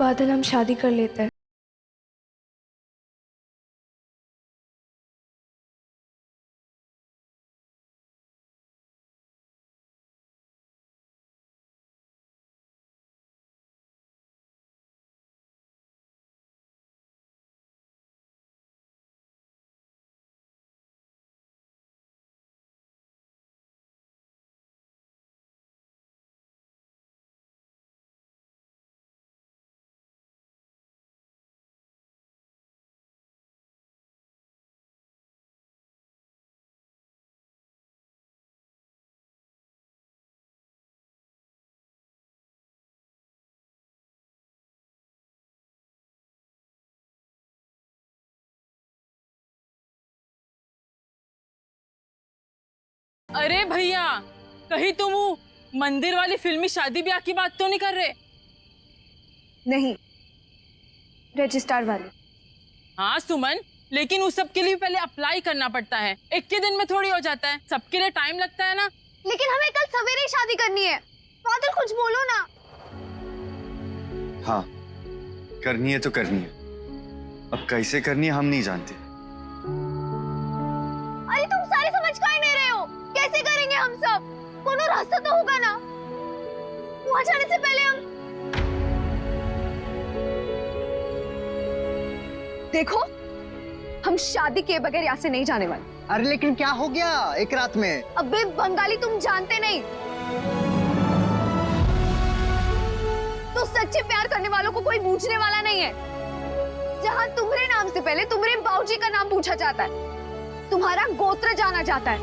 बादल हम शादी कर लेते हैं। अरे भैया, कहीं तुम वो मंदिर वाली फिल्मी शादी ब्याह की बात तो नहीं कर रहे? नहीं, रजिस्ट्रार वाली। हाँ सुमन, लेकिन उस सब के लिए पहले अप्लाई करना पड़ता है। एक के दिन में थोड़ी हो जाता है, सबके लिए टाइम लगता है ना। लेकिन हमें कल सवेरे ही शादी करनी है। बादल कुछ बोलो ना। हाँ, करनी है तो करनी है। अब कैसे करनी है हम नहीं जानते। अरे तुम सारे समझ का ही नहीं रहे हो। कैसे करेंगे हम सब? कोनो रास्ता तो होगा ना। वहां जाने से पहले हम देखो, हम शादी किए बगैर यहाँ से नहीं जाने वाले। अरे लेकिन क्या हो गया एक रात में? अबे बंगाली, तुम जानते नहीं। तो सच्चे प्यार करने वालों को कोई पूछने वाला नहीं है। जहाँ तुम्हारे नाम से पहले तुम्हारे बाबूजी का नाम पूछा जाता है, तुम्हारा गोत्र जाना जाता है।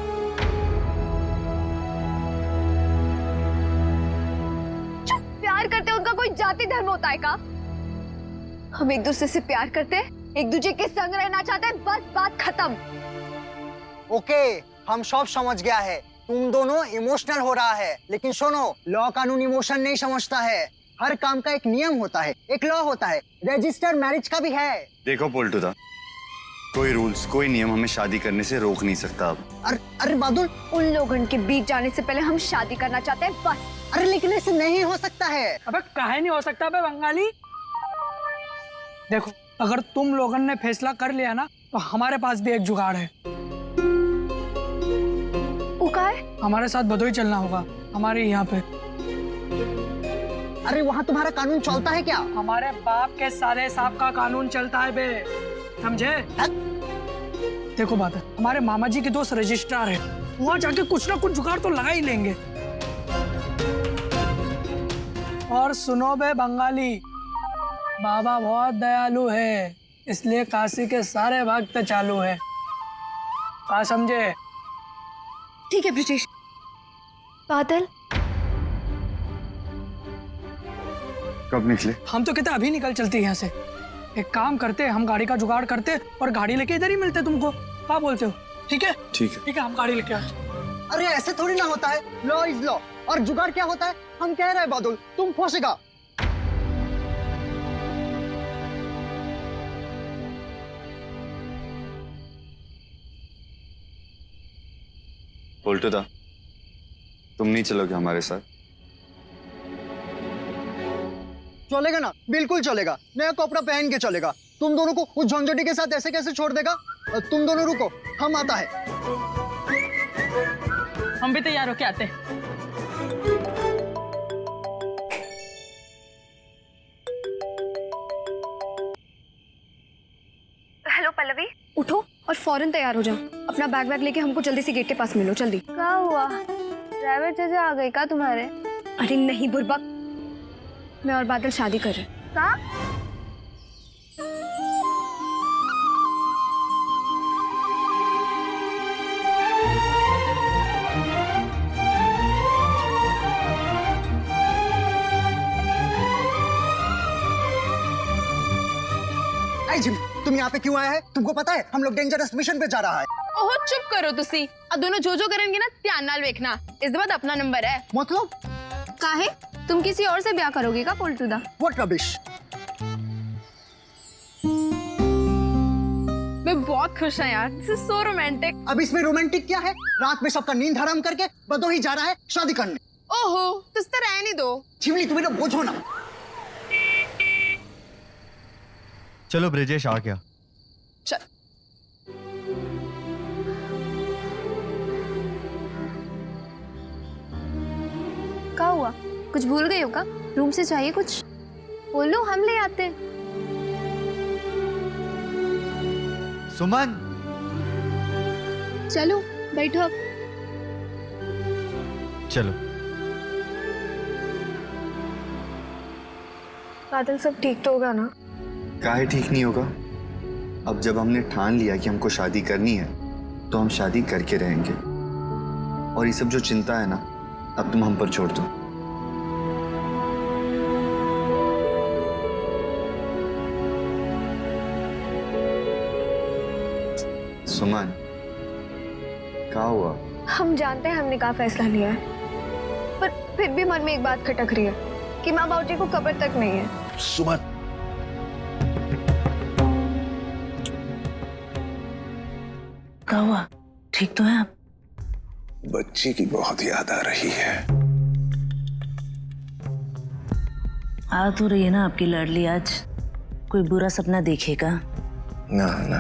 जो प्यार करते हैं उनका कोई जाति धर्म होता है का? हम एक दूसरे से प्यार करते हैं, एक दूसरे के संग रहना चाहते हैं, बस बात खत्म। ओके, हम सब समझ गया है। तुम दोनों इमोशनल हो रहा है, लेकिन सुनो, लॉ कानून इमोशन नहीं समझता है। हर काम का एक नियम होता है, एक लॉ होता है। रजिस्टर्ड मैरिज का भी है। देखो पोल्टूदा, कोई रूल्स, कोई नियम हमें शादी करने से रोक नहीं सकता अब। अरे बादल, उन लोगों के बीच जाने से पहले हम शादी करना चाहते हैं, बस। अरे लेकिन ऐसे नहीं हो सकता है। अबे काहे नहीं हो सकता बे बंगाली? देखो, अगर तुम लोगों ने फैसला कर लिया ना, तो हमारे पास भी एक जुगाड़ है। उकार? हमारे साथ भदोही चलना होगा, हमारे यहाँ पे। अरे वहाँ तुम्हारा कानून चलता है क्या? हमारे बाप के साले साहब का कानून चलता है बे, समझे? देखो बात है, हमारे मामा जी के दोस्त रजिस्ट्रार है, वहाँ जाके कुछ ना कुछ जुगाड़ तो लगा ही लेंगे। और सुनो बे बंगाली, बाबा बहुत दयालु है, इसलिए काशी के सारे भक्त चालू है। क्या समझे? ठीक है ब्रिटिश। बादल, कब निकले? हम तो कहते अभी निकल चलते यहाँ से। एक काम करते, हम गाड़ी का जुगाड़ करते और गाड़ी लेके इधर ही मिलते तुमको। क्या बोलते हो? ठीक है? ठीक है। ठीक है, हम गाड़ी लेके आते। अरे ऐसे थोड़ी ना होता है। Law is law. और जुगाड़ क्या होता है? हम कह रहे हैं बादल, तुम फंसेगा। पोल्टूदा, तुम नहीं चलोगे हमारे साथ? चलेगा ना, बिल्कुल चलेगा। नया कपड़ा पहन के चलेगा। तुम दोनों को उस झंझटी के साथ ऐसे कैसे छोड़ देगा? तुम दोनों रुको, हम आता है। हम भी तैयार होके आते हैं। हेलो पल्लवी, उठो और फौरन तैयार हो जाओ। अपना बैग वैग लेके हमको जल्दी से गेट के पास मिलो, जल्दी। क्या हुआ? ड्राइवर चाचा आ गई का तुम्हारे? अरे नहीं बुर्बक, मैं और बादल शादी कर रहे हैं। का? आई जिम, तुम यहाँ पे क्यों आए हैं? तुमको पता है हम लोग डेंजरस मिशन पे जा रहा है। ओहो चुप करो तुसी। अब दोनों जो करेंगे ना, ध्यान नाल देखना। इस बार अपना नंबर है। मतलब? काहे? तुम किसी और से ब्याह करोगे का पोल्टूदा? What rubbish. मैं बहुत खुश हूँ यार, दिस इज सो रोमांटिक। अब इसमें रोमांटिक क्या है? रात में सबका नींद हराम करके भदोही जा रहा है शादी करने। ओहो, तुस तो रहने दो। चिमली, तुम्हें तो बोझो ना। चलो ब्रिजेश आ गया। चल क्या हुआ? कुछ भूल गई हो का? रूम से चाहिए कुछ? बोलो, हम ले आते हैं। सुमन, चलो बैठो अब। चलो। बादल, सब ठीक तो होगा ना? काहे ठीक नहीं होगा? अब जब हमने ठान लिया कि हमको शादी करनी है तो हम शादी करके रहेंगे। और ये सब जो चिंता है ना, अब तुम हम पर छोड़ दो। सुमन, क्या हुआ? हम जानते हैं हमने क्या फैसला लिया है, पर फिर भी मन में एक बात खटक रही है कि माँ बाबूजी को कब्र तक नहीं है। सुमन, क्या हुआ? ठीक तो है आप? बच्ची की बहुत याद आ रही है। आ तो रही है ना आपकी लाडली आज। कोई बुरा सपना देखेगा? ना ना,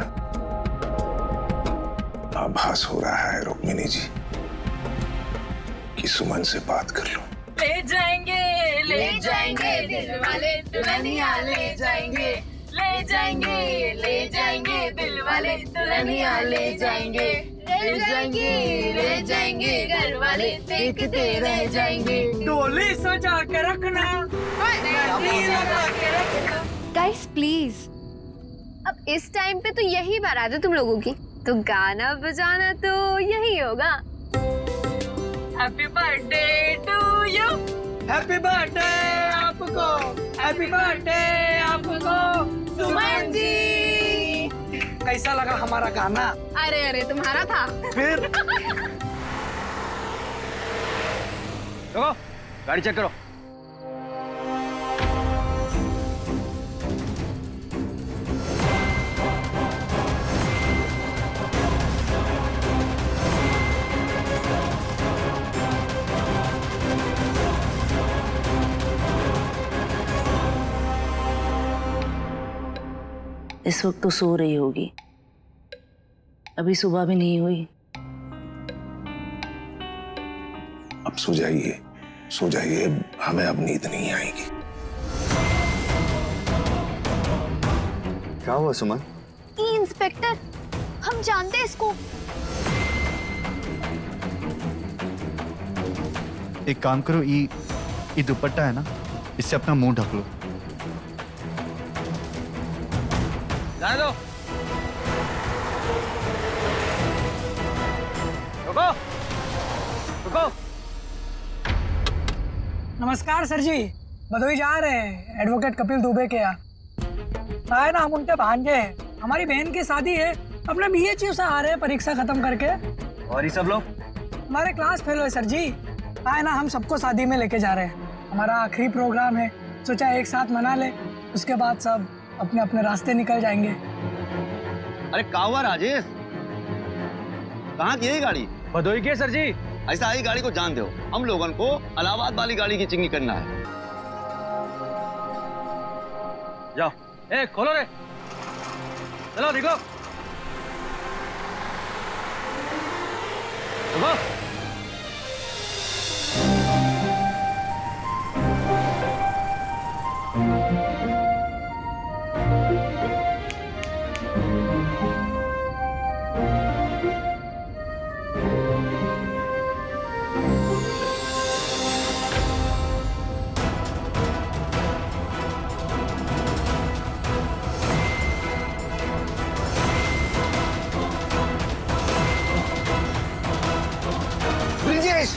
आभास हो रहा है रुक्मिणी जी कि सुमन से बात कर लो। ले जाएंगे दिल वाले दुल्हनिया ले जाएंगे, ले जाएंगे दिल वाले दुल्हनिया ले जाएंगे, ले जाएंगे घर वाले देखते रह जाएंगे। डोली सजा के रखना, लगा के रखना। गाइस प्लीज, अब इस टाइम पे तो यही बारात है तुम लोगों की, तो गाना बजाना तो यही होगा। Happy birthday to you, happy birthday आपको, हैप्पी बर्थडे आपको सुमन जी। कैसा लगा हमारा गाना? अरे अरे तुम्हारा था। फिर रुको, गाड़ी चेक करो। इस वक्त तो सो रही होगी, अभी सुबह भी नहीं हुई। अब सो जाइए, हमें अब नींद नहीं आएगी। क्या हुआ सुमन? इंस्पेक्टर, हम जानते हैं इसको। एक काम करो, ये दुपट्टा है ना, इससे अपना मुंह ढक लो। जाने दो। रुको, रुको। नमस्कार सर जी, भदोही जा रहे हैं एडवोकेट कपिल दुबे के यहाँ। है ना, हम उनके भांजे हैं। हमारी बहन की शादी है, अपने BHU से आ रहे हैं परीक्षा खत्म करके। और ये सब लोग? हमारे क्लास फेलो है सर जी। है ना, हम सबको शादी में लेके जा रहे हैं। हमारा आखिरी प्रोग्राम है, सोचा एक साथ मना ले, उसके बाद सब अपने अपने रास्ते निकल जाएंगे। अरे कावा राजेश, कहाँ की है ये गाड़ी? भदोही की है सर जी। ऐसा ही गाड़ी को जान दो, हम लोगों को इलाहाबाद वाली गाड़ी की चिंगी करना है। जाओ, ए खोलो रे, चलो निकलो। रुको। ब्रिजेश,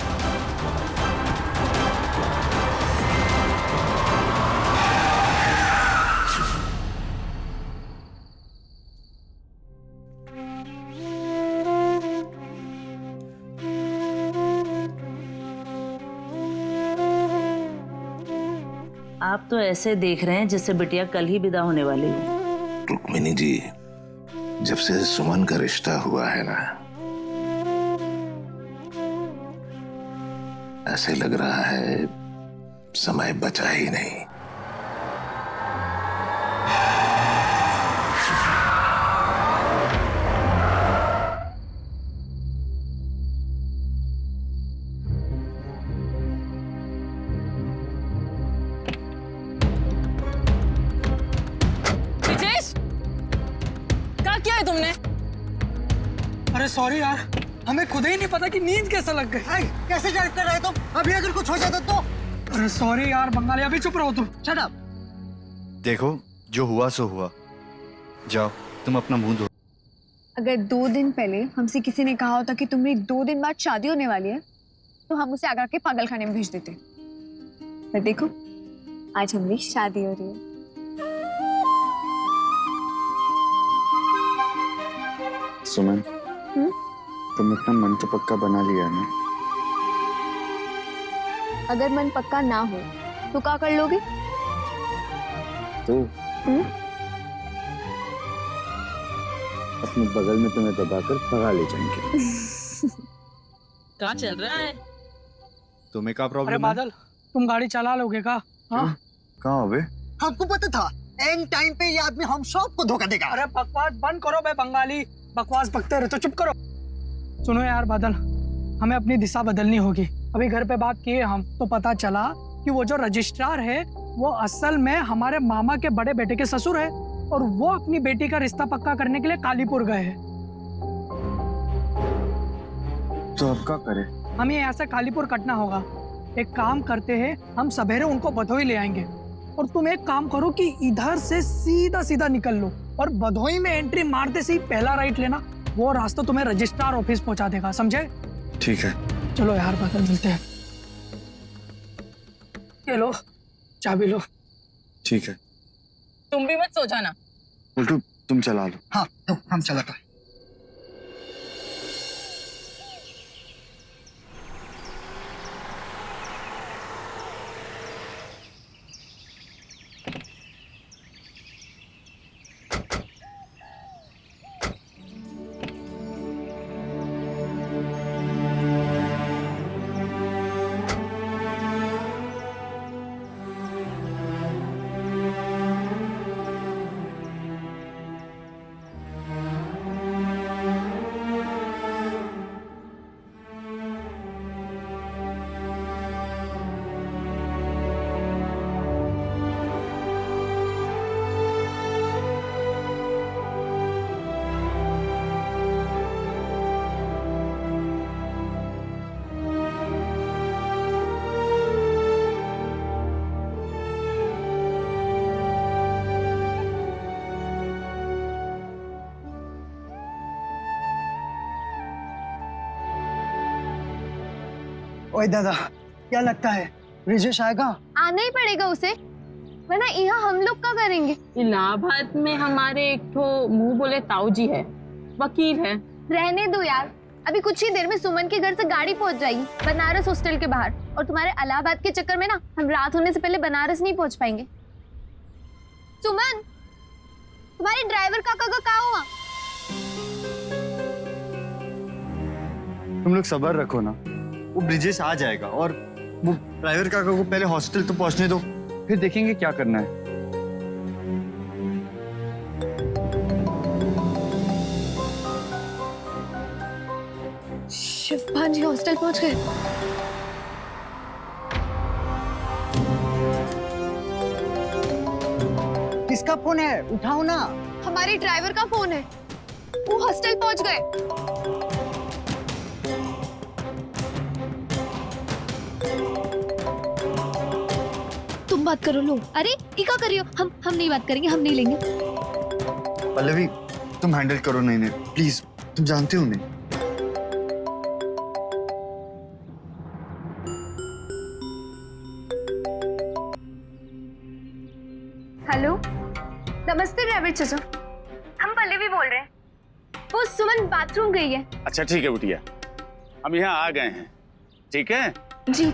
आप तो ऐसे देख रहे हैं जैसे बिटिया कल ही विदा होने वाली हो। रुक्मिणी जी, जब से सुमन का रिश्ता हुआ है ना, ऐसे लग रहा है समय बचा ही नहीं। अरे सॉरी यार, हमें खुद ही नहीं पता कि नींद कैसे लग गई। हाय, कैसे ड्राइव कर रहे हो तुम? अभी अगर कुछ हो जाता तो? अरे सॉरी यार बंगाली, अभी चुप रहो तुम। Shut up. देखो जो हुआ सो हुआ, जाओ तुम अपना मुंह धो। अगर 2 दिन पहले हमसे किसी ने कहा होता कि तुम्हारी 2 दिन बाद शादी होने वाली है, तो हम उसे आगरा के पागल खाने में भेज देते। पर देखो, आज हमारी शादी हो रही है। सुमन, तुमने अपना मन तो पक्का बना लिया है ना? अगर मन पक्का ना हो तो क्या कर लोगे? तो अपने बगल में तुम्हें दबाकर भगा ले जाएंगे। कहाँ चल रहा है? तुम्हें क्या अरे प्रॉब्लम है? बादल, तुम गाड़ी चला लोगे का? हाँ? कहाँ हो बे? हमको पता था एंड टाइम पे ये आदमी हम सबको धोखा देगा। अरे बकवास बंद करो बे बंगाली, बकवास बकते रहे तो चुप करो। सुनो यार बादल, हमें अपनी दिशा बदलनी होगी। अभी घर पे बात किए हम तो पता चला कि वो जो रजिस्ट्रार है वो असल में हमारे मामा के बड़े बेटे के ससुर है, और वो अपनी बेटी का रिश्ता पक्का करने के लिए कालीपुर गए हैं। तो अब क्या करे? हमें यहाँ से कालीपुर कटना होगा। एक काम करते हैं, हम सवेरे उनको भदोई ले आएंगे, और तुम एक काम करो कि इधर से सीधा सीधा निकल लो, और भदोई में एंट्री मारते से ही पहला राइट लेना। वो रास्ता तुम्हें रजिस्ट्रार ऑफिस पहुंचा देगा, समझे? ठीक है। चलो यार बादल, मिलते हैं। ये लो, चाबी लो। ठीक है। तुम भी मत सो जाना। उल्टू तुम चला लो। हाँ, तो हम चलाते हैं। ओए दादा, क्या लगता है ब्रिजेश आएगा? आना ही पड़ेगा उसे, वरना यहाँ हम लोग क्या करेंगे? इलाहाबाद में हमारे एक तो मुंह बोले ताऊ जी है, वकील है। रहने दो यार, अभी कुछ ही देर में सुमन के घर से गाड़ी पहुंच जाएगी बनारस हॉस्टल के बाहर, और तुम्हारे इलाहाबाद के चक्कर में ना हम रात होने से पहले बनारस नहीं पहुंच पाएंगे। सुमन, तुम्हारी ड्राइवर काका का क्या हुआ? तुम लोग सब्र रखो ना, वो ब्रिजेश आ जाएगा, और वो ड्राइवर काका को पहले हॉस्टल तो पहुंचने दो, फिर देखेंगे क्या करना है। शिवपाल जी हॉस्टल पहुंच गए। किसका फोन है? उठाओ ना। हमारी ड्राइवर का फोन है, वो हॉस्टल पहुंच गए। तुम बात करो। लो, अरे ये क्या कर रही हो? हम नहीं बात करेंगे, हम नहीं लेंगे। पल्लवी तुम हैंडल करो ना इन्हें प्लीज, तुम जानते हो उन्हें। हेलो, नमस्ते ड्राइवर चाचा, हम पल्लवी बोल रहे हैं। वो सुमन बाथरूम गई है। अच्छा ठीक है बिटिया, हम यहाँ आ गए हैं, ठीक है? जी।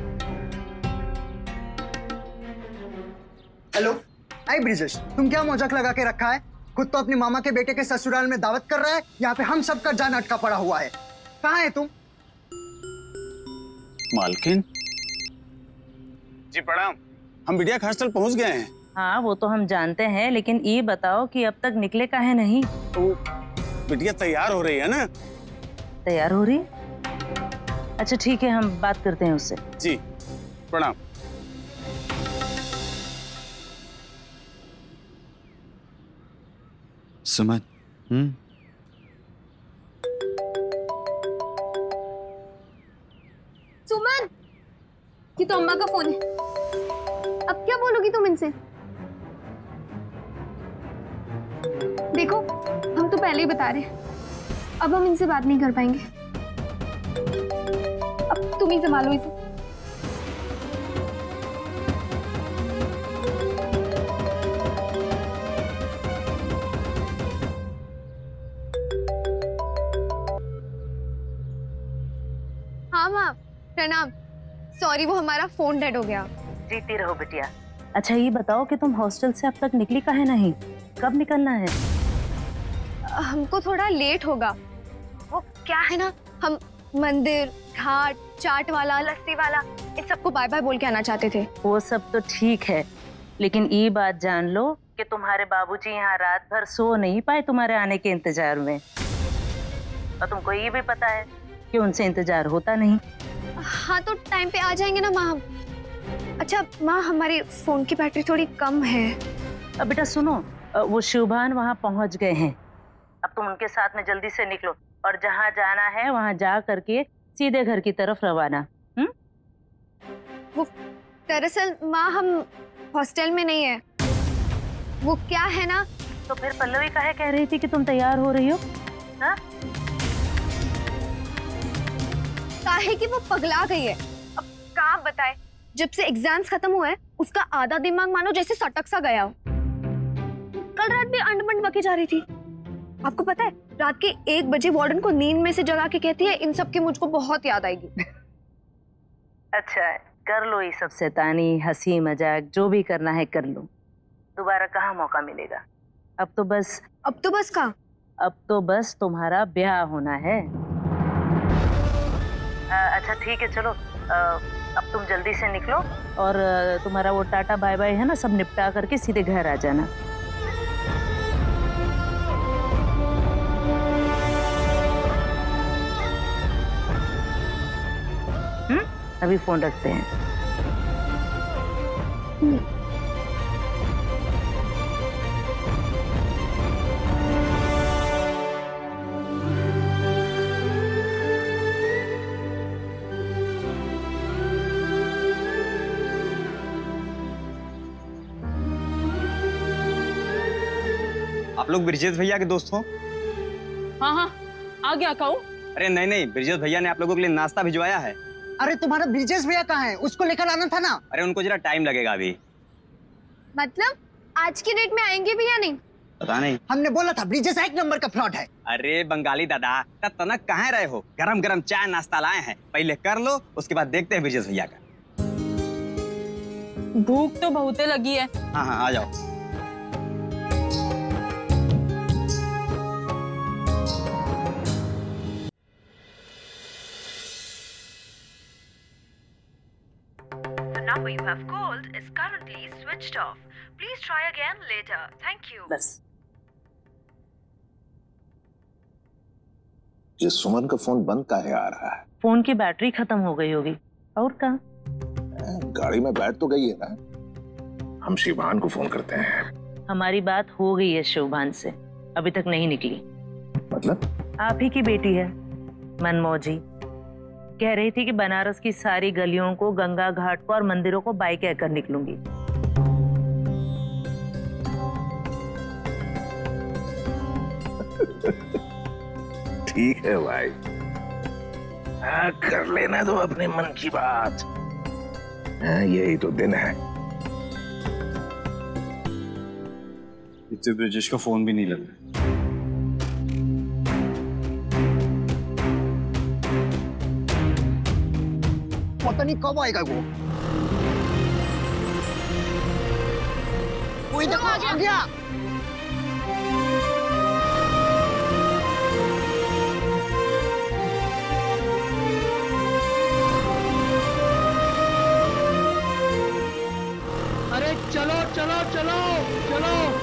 हेलो, आई ब्रिजेश, तुम क्या मजाक लगा के रखा है? खुद तो अपने मामा के बेटे के ससुराल में दावत कर रहा है, यहाँ पे हम सबका जान अटका पड़ा हुआ है। कहाँ है तुम? मालकिन जी प्रणाम, हम बिटिया के हॉस्टल पहुँच गए हैं। हाँ वो तो हम जानते हैं, लेकिन ये बताओ कि अब तक निकले काहे नहीं? तो बिटिया तैयार हो रही है ना? तैयार हो रही? अच्छा ठीक है, हम बात करते हैं उससे। जी प्रणाम। सुमन, कि तो अम्मा का फोन है। अब क्या बोलोगी तुम इनसे? देखो, हम तो पहले ही बता रहे हैं, अब हम इनसे बात नहीं कर पाएंगे। अब तुम ही संभालो इसे। हाँ माँ, प्रणाम। सॉरी, वो हमारा फोन डेड हो गया। जीती रहो बिटिया। अच्छा ये बताओ कि तुम हॉस्टल से अब तक निकली काहे नहीं? कब निकलना है? हमको थोड़ा लेट होगा। वो क्या है ना, हम मंदिर, घाट, चाट वाला, लस्सी वाला, इन सबको बाय बाय बोल के आना चाहते थे। वो सब तो ठीक है, लेकिन ये बात जान लो कि तुम्हारे बाबूजी यहाँ रात भर सो नहीं पाए तुम्हारे आने के इंतजार में। और तुमको ये भी पता है कि उनसे इंतजार होता नहीं। हाँ तो टाइम पे आ जाएंगे ना माँ। अच्छा माँ, हमारी फोन की बैटरी थोड़ी कम है। अब बेटा सुनो, वो शिवभान वहाँ पहुँच गए हैं। अब तुम उनके साथ में जल्दी से निकलो और जहाँ जाना है वहाँ जा करके सीधे घर की तरफ रवाना। वो दरअसल माँ, हम हॉस्टल में नहीं है। वो क्या है ना, तो फिर पल्लवी काहे कह रही थी कि तुम तैयार हो रही हो? हाँ? काहे कि वो पगला गई है। अब क्या बताए, जब से एग्जाम्स खत्म हुए हैं, उसका आधा दिमाग मानो जैसे सटक सा गया हो। कल रात भी अंडमंड बके जा रही थी। आपको पता है, रात के 1 बजे वार्डन को नींद में से जगा के कहती है, इन सब की मुझको बहुत याद आएगी। अच्छा कर लो ये सब शैतानी, हंसी मजाक, जो भी करना है कर लो। दोबारा कहाँ मौका मिलेगा? अब तो बस का? अब तो बस तुम्हारा ब्याह होना है। अच्छा ठीक है, चलो अब तुम जल्दी से निकलो और तुम्हारा वो टाटा बाय बाय है ना, सब निपटा करके सीधे घर आ जाना। अभी फोन रखते हैं। आप लोग ब्रिजेश भैया के दोस्त हो? हाँ हाँ, आ गया कहूँ। अरे नहीं नहीं, ब्रिजेश भैया ने आप लोगों के लिए नाश्ता भिजवाया है। अरे तुम्हारा ब्रिजेश भैया कहाँ है? उसको लेकर आना था ना। अरे उनको जरा टाइम लगेगा अभी। मतलब आज की डेट में आएंगे भी या नहीं? पता नहीं। हमने बोला था ब्रिजेश 1 नंबर का फ्रॉड है। अरे बंगाली दादा, तब तनक कहाँ रहे हो? गरम गरम चाय नाश्ता लाए हैं, पहले कर लो, उसके बाद देखते हैं ब्रिजेश भैया का। भूख तो बहुत लगी है। हाँ हाँ आ जाओ। number you have called is currently switched off. Please try again later. Thank you. बस ये सुमन का फोन बंद काहे आ रहा है? फोन की बैटरी खत्म हो गई होगी। और कहाँ? गाड़ी में बैठ तो गई है ना। हम शिवभान को फोन करते हैं। हमारी बात हो गई है शिवभान से, अभी तक नहीं निकली। मतलब? आप ही की बेटी है मनमौजी, कह रही थी कि बनारस की सारी गलियों को, गंगा घाट को और मंदिरों को बाय कहकर निकलूंगी। ठीक है भाई, हाँ कर लेना तो अपने मन की बात। हाँ, यही तो दिन है। इससे ब्रिजेश का फोन भी नहीं लग रहा। पता नहीं कब आएगा वो। कोई देखो आ गया। अरे चलो चलो चलो चलो।